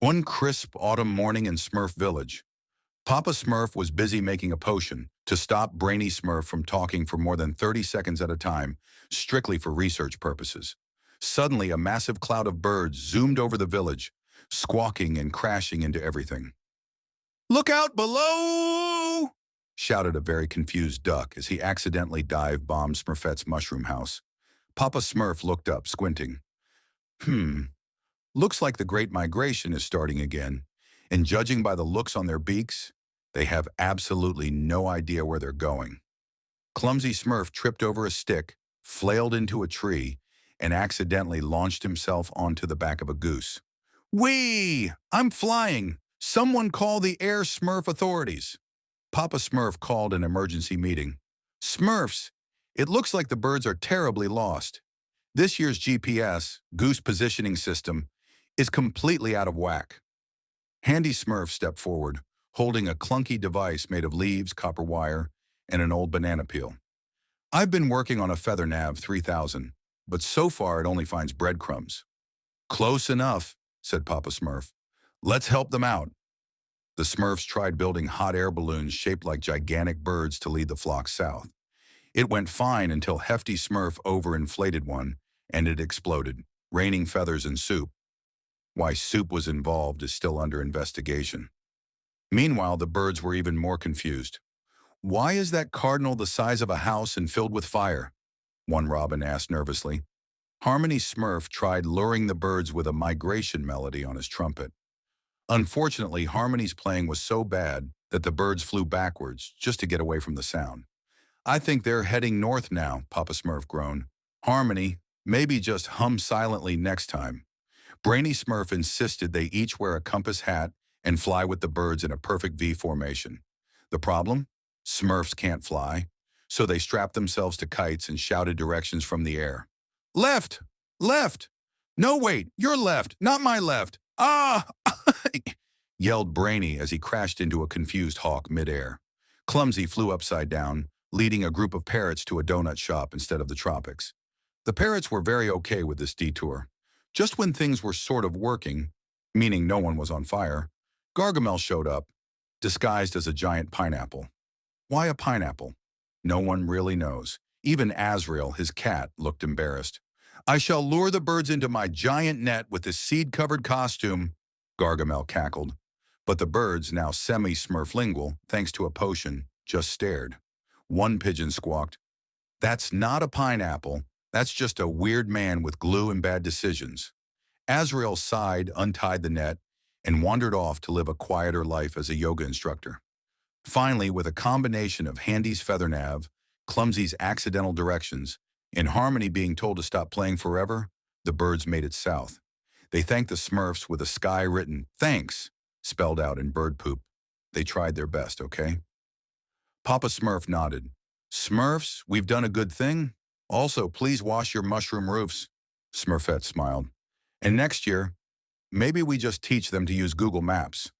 One crisp autumn morning in Smurf Village, Papa Smurf was busy making a potion to stop Brainy Smurf from talking for more than 30 seconds at a time, strictly for research purposes. Suddenly, a massive cloud of birds zoomed over the village, squawking and crashing into everything. "Look out below!" shouted a very confused duck as he accidentally dive-bombed Smurfette's mushroom house. Papa Smurf looked up, squinting. Hmm, looks like the Great Migration is starting again, and judging by the looks on their beaks, they have absolutely no idea where they're going. Clumsy Smurf tripped over a stick, flailed into a tree, and accidentally launched himself onto the back of a goose. "Whee! I'm flying! Someone call the Air Smurf authorities!" Papa Smurf called an emergency meeting. "Smurfs, it looks like the birds are terribly lost. This year's GPS, Goose Positioning System, is completely out of whack." Handy Smurf stepped forward, holding a clunky device made of leaves, copper wire, and an old banana peel. "I've been working on a Feather Nav 3000, but so far it only finds breadcrumbs." "Close enough," said Papa Smurf. "Let's help them out." The Smurfs tried building hot air balloons shaped like gigantic birds to lead the flock south. It went fine until Hefty Smurf overinflated one, and it exploded, raining feathers and soup. Why soup was involved is still under investigation. Meanwhile, the birds were even more confused. "Why is that cardinal the size of a house and filled with fire?" one robin asked nervously. Harmony Smurf tried luring the birds with a migration melody on his trumpet. Unfortunately, Harmony's playing was so bad that the birds flew backwards just to get away from the sound. "I think they're heading north now," Papa Smurf groaned. "Harmony, maybe just hum silently next time." Brainy Smurf insisted they each wear a compass hat and fly with the birds in a perfect V formation. The problem? Smurfs can't fly, so they strapped themselves to kites and shouted directions from the air. "Left! Left! No, wait, your left, not my left! Ah!" yelled Brainy as he crashed into a confused hawk midair. Clumsy flew upside down, leading a group of parrots to a donut shop instead of the tropics. The parrots were very okay with this detour. Just when things were sort of working, meaning no one was on fire, Gargamel showed up, disguised as a giant pineapple. Why a pineapple? No one really knows. Even Azrael, his cat, looked embarrassed. "I shall lure the birds into my giant net with this seed-covered costume," Gargamel cackled. But the birds, now semi-smurflingual, thanks to a potion, just stared. One pigeon squawked, "That's not a pineapple. That's just a weird man with glue and bad decisions." Azrael sighed, untied the net, and wandered off to live a quieter life as a yoga instructor. Finally, with a combination of Handy's feather nav, Clumsy's accidental directions, and Harmony being told to stop playing forever, the birds made it south. They thanked the Smurfs with a sky-written "thanks" spelled out in bird poop. They tried their best, okay? Papa Smurf nodded. "Smurfs, we've done a good thing. Also, please wash your mushroom roofs." Smurfette smiled. "And next year, maybe we just teach them to use Google Maps."